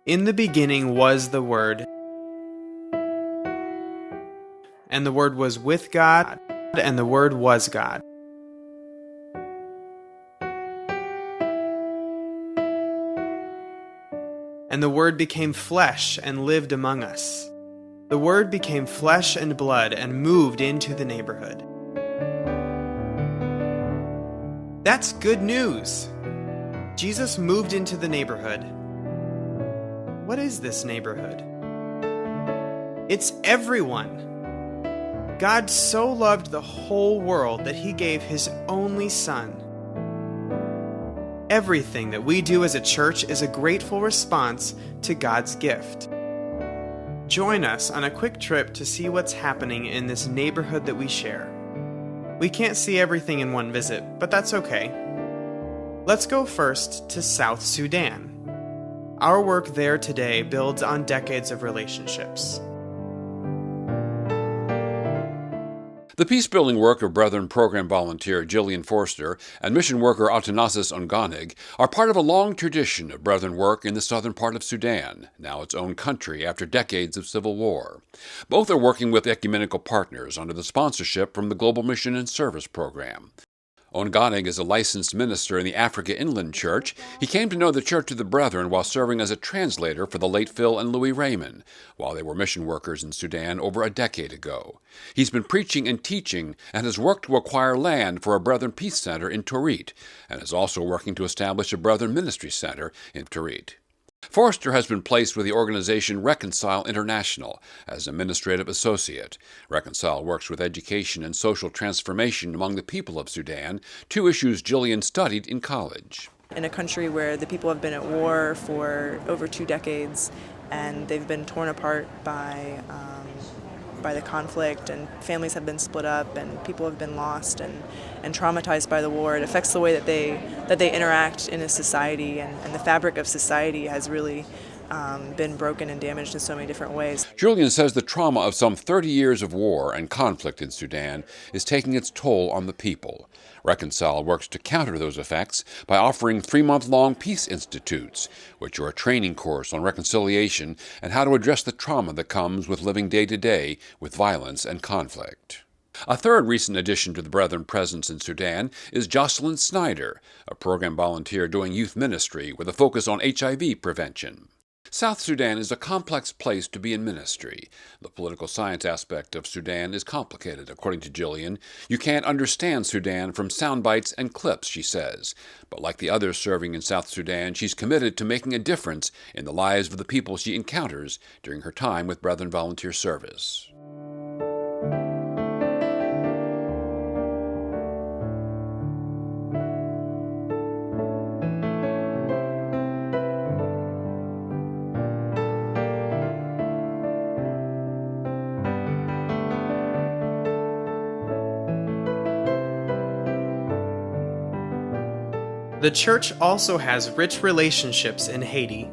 In the beginning was the Word, and the Word was with God, and the Word was God. And the Word became flesh and lived among us. The Word became flesh and blood and moved into the neighborhood. That's good news! Jesus moved into the neighborhood. What is this neighborhood? It's everyone. God so loved the whole world that He gave His only Son. Everything that we do as a church is a grateful response to God's gift. Join us on a quick trip to see what's happening in this neighborhood that we share. We can't see everything in one visit, but that's okay. Let's go first to South Sudan. Our work there today builds on decades of relationships. The peace-building work of Brethren program volunteer Jillian Forster and mission worker Atanasis Onganig are part of a long tradition of Brethren work in the southern part of Sudan, now its own country after decades of civil war. Both are working with ecumenical partners under the sponsorship from the Global Mission and Service Program. Onganig is a licensed minister in the Africa Inland Church. He came to know the Church of the Brethren while serving as a translator for the late Phil and Louis Raymond, while they were mission workers in Sudan over a decade ago. He's been preaching and teaching and has worked to acquire land for a Brethren Peace Center in Torit, and is also working to establish a Brethren Ministry Center in Torit. Forster has been placed with the organization Reconcile International as administrative associate. Reconcile works with education and social transformation among the people of Sudan, two issues Jillian studied in college. In a country where the people have been at war for over 2 decades and they've been torn apart by the conflict, and families have been split up and people have been lost and traumatized by the war, it affects the way that they interact in a society, and the fabric of society has really been broken and damaged in so many different ways. Julian says the trauma of some 30 years of war and conflict in Sudan is taking its toll on the people. Reconcile works to counter those effects by offering 3-month-long peace institutes, which are a training course on reconciliation and how to address the trauma that comes with living day to day with violence and conflict. A third recent addition to the Brethren presence in Sudan is Jocelyn Snyder, a program volunteer doing youth ministry with a focus on HIV prevention. South Sudan is a complex place to be in ministry. The political science aspect of Sudan is complicated, according to Jillian. You can't understand Sudan from sound bites and clips, she says. But like the others serving in South Sudan, she's committed to making a difference in the lives of the people she encounters during her time with Brethren Volunteer Service. The church also has rich relationships in Haiti,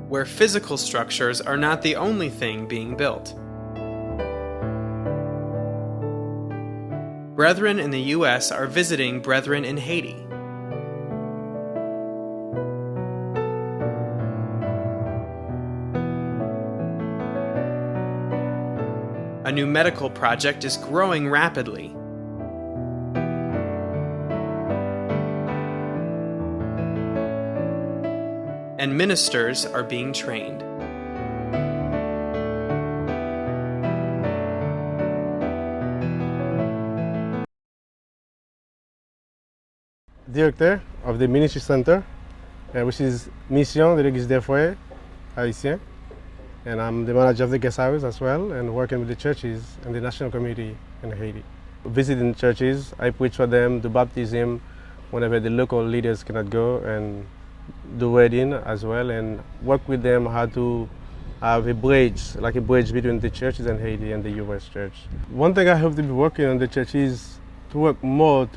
where physical structures are not the only thing being built. Brethren in the U.S. are visiting Brethren in Haiti. A new medical project is growing rapidly. And ministers are being trained. Director of the Ministry Center, which is Mission de l'Église des Foyers Haïtiens. And I'm the manager of the guest house as well, and working with the churches and the national community in Haiti. Visiting churches, I preach for them, do baptism whenever the local leaders cannot go, and do wedding as well, and work with them how to have a bridge, like a bridge between the churches in Haiti and the U.S. church. One thing I hope to be working on the church is to work more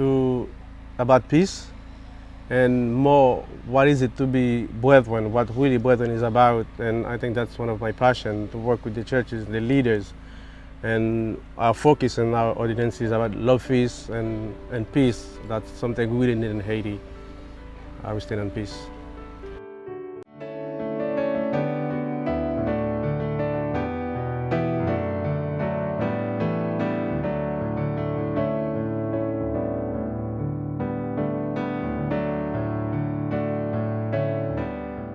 about peace, and more what is it to be brethren, what really brethren is about. And I think that's one of my passion, to work with the churches, the leaders, and our focus in our ordinances about love, peace, and peace. That's something we really need in Haiti. We stand on peace.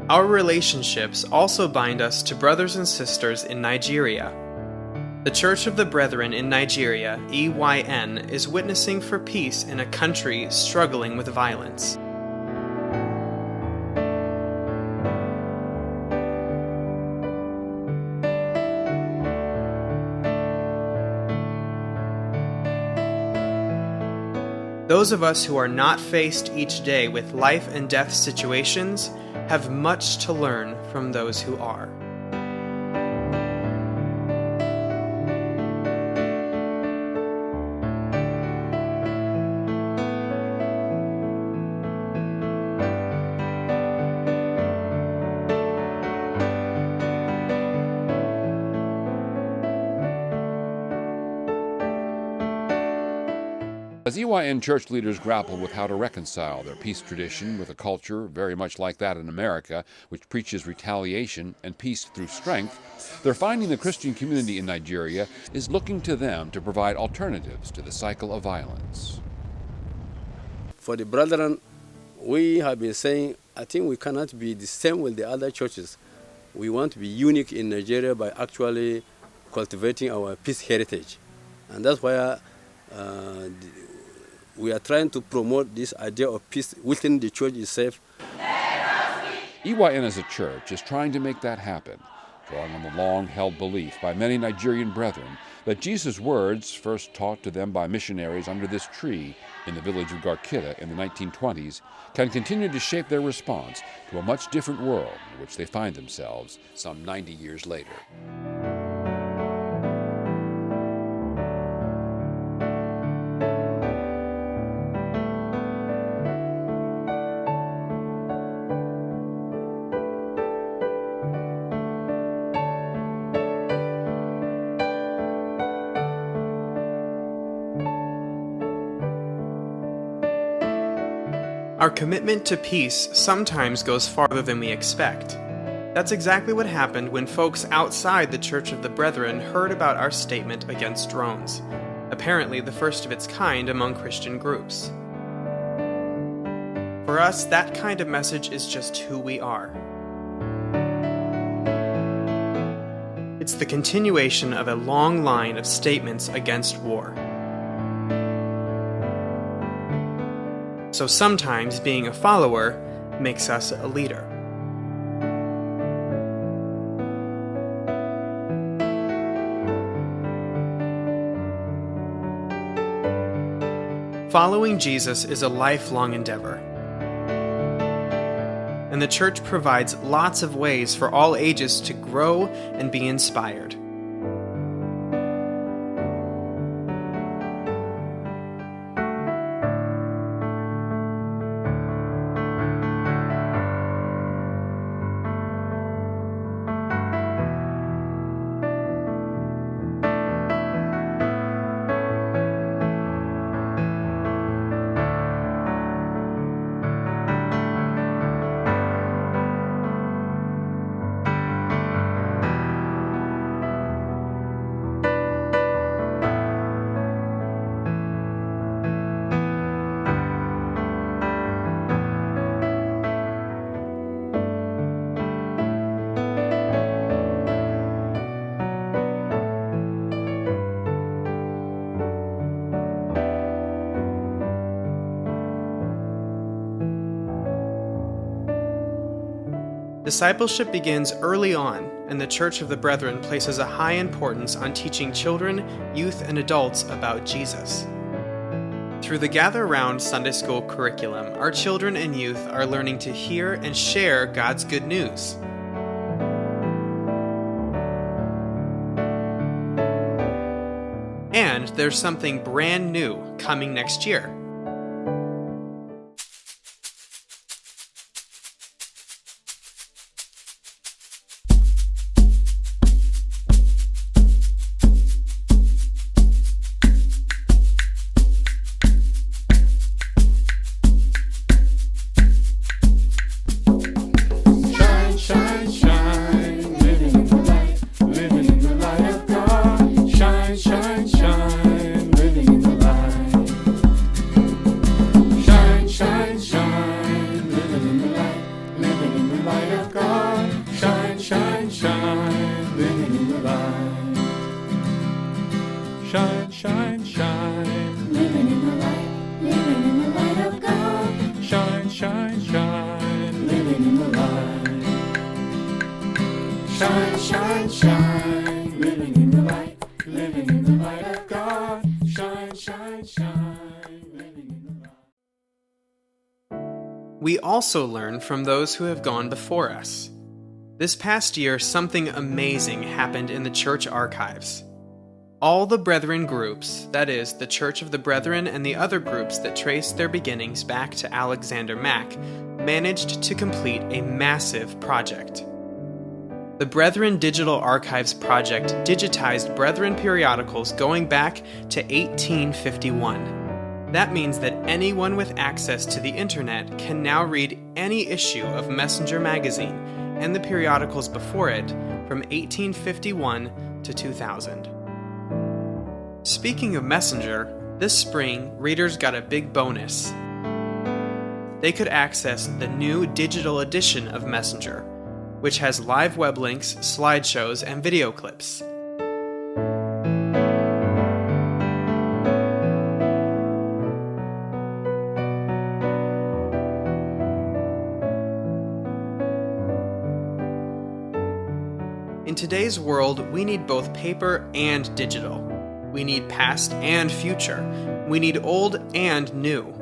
Our relationships also bind us to brothers and sisters in Nigeria. The Church of the Brethren in Nigeria, EYN, is witnessing for peace in a country struggling with violence. Those of us who are not faced each day with life and death situations have much to learn from those who are. As EYN church leaders grapple with how to reconcile their peace tradition with a culture very much like that in America, which preaches retaliation and peace through strength, they're finding the Christian community in Nigeria is looking to them to provide alternatives to the cycle of violence. For the brethren, we have been saying, I think we cannot be the same with the other churches. We want to be unique in Nigeria by actually cultivating our peace heritage. And that's why we are trying to promote this idea of peace within the church itself. EYN as a church is trying to make that happen, drawing on the long-held belief by many Nigerian brethren that Jesus' words, first taught to them by missionaries under this tree in the village of Garkita in the 1920s, can continue to shape their response to a much different world in which they find themselves some 90 years later. Our commitment to peace sometimes goes farther than we expect. That's exactly what happened when folks outside the Church of the Brethren heard about our statement against drones, apparently the first of its kind among Christian groups. For us, that kind of message is just who we are. It's the continuation of a long line of statements against war. So sometimes being a follower makes us a leader. Following Jesus is a lifelong endeavor. And the church provides lots of ways for all ages to grow and be inspired. Discipleship begins early on, and the Church of the Brethren places a high importance on teaching children, youth, and adults about Jesus. Through the Gather Round Sunday School curriculum, our children and youth are learning to hear and share God's good news. And there's something brand new coming next year. shine, shine, living in the light. Shine, shine, shine, living in the light, living in the light of God. Shine, shine, shine, living in the light. We also learn from those who have gone before us. This past year, something amazing happened in the church archives. All the Brethren groups, that is, the Church of the Brethren and the other groups that trace their beginnings back to Alexander Mack, managed to complete a massive project. The Brethren Digital Archives Project digitized Brethren periodicals going back to 1851. That means that anyone with access to the internet can now read any issue of Messenger magazine and the periodicals before it from 1851 to 2000. Speaking of Messenger, this spring, readers got a big bonus. They could access the new digital edition of Messenger, which has live web links, slideshows, and video clips. In today's world, we need both paper and digital. We need past and future. We need old and new.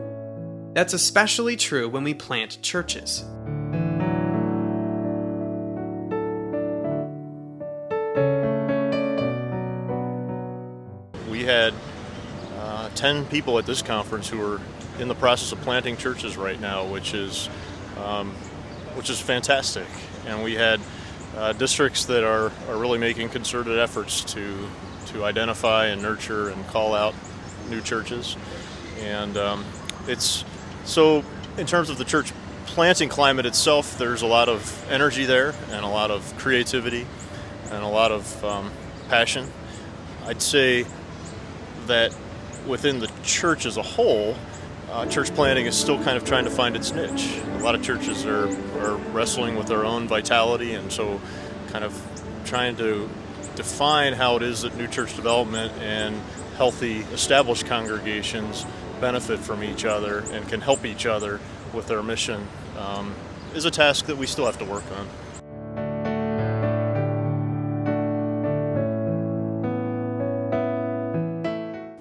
That's especially true when we plant churches. We had 10 people at this conference who are in the process of planting churches right now, which is fantastic. And we had districts that are really making concerted efforts to identify and nurture and call out new churches. And it's so in terms of the church planting climate itself, there's a lot of energy there and a lot of creativity and a lot of passion. I'd say that within the church as a whole, church planting is still kind of trying to find its niche. A lot of churches are wrestling with their own vitality, and so kind of trying to define how it is that new church development and healthy established congregations benefit from each other and can help each other with their mission is a task that we still have to work on.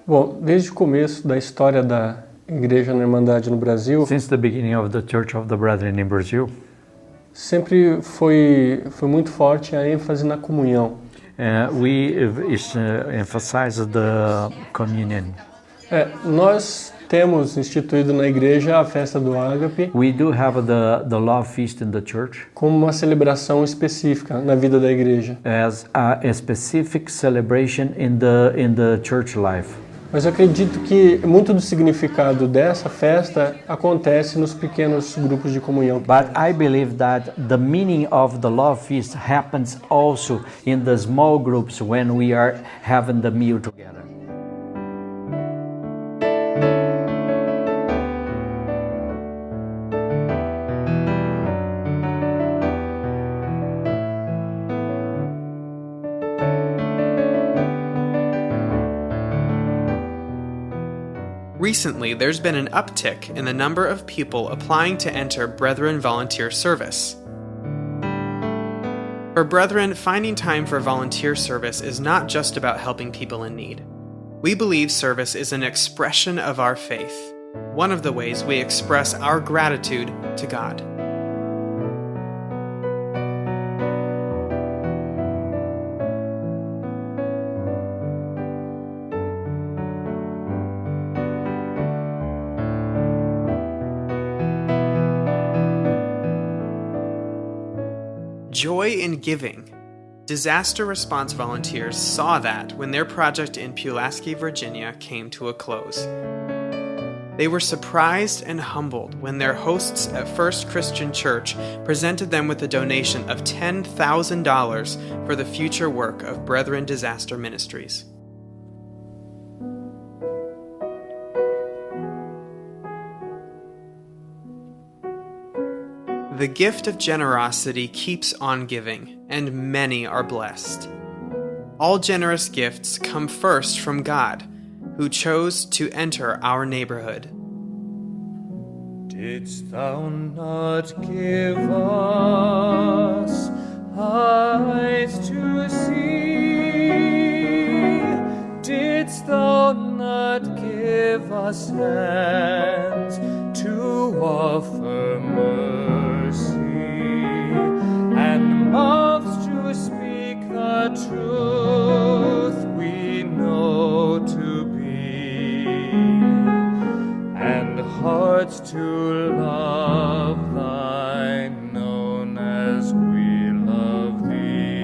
Bom, desde o começo da história da Igreja na Irmandade no Brasil, Since the beginning of the Church of the Brethren in Brazil, sempre foi muito forte a ênfase na comunhão. we emphasize the communion. Nós temos instituído na igreja a festa do Ágape We do have the love feast in the church como uma celebração específica na vida da igreja. as a specific celebration in the church life. Mas eu acredito que muito do significado dessa festa acontece nos pequenos grupos de comunhão. But I believe that the meaning of the love feast happens also in the small groups when we are having the meal together. Recently, there's been an uptick in the number of people applying to enter Brethren volunteer service. For Brethren, finding time for volunteer service is not just about helping people in need. We believe service is an expression of our faith, one of the ways we express our gratitude to God. Joy in giving. Disaster response volunteers saw that when their project in Pulaski, Virginia came to a close. They were surprised and humbled when their hosts at First Christian Church presented them with a donation of $10,000 for the future work of Brethren Disaster Ministries. The gift of generosity keeps on giving, and many are blessed. All generous gifts come first from God, who chose to enter our neighborhood. Did Didst thou not give us eyes to see? Didst thou not give us hands to offer mercy, and mouths to speak the truth we know to be, and hearts to love thy known as we love thee?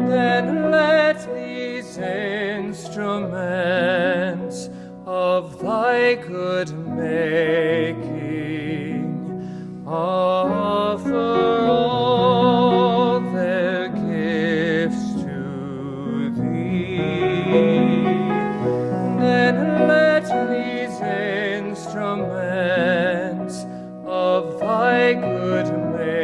Then let these instruments of thy good making offer all their gifts to thee. Then let these instruments of thy good making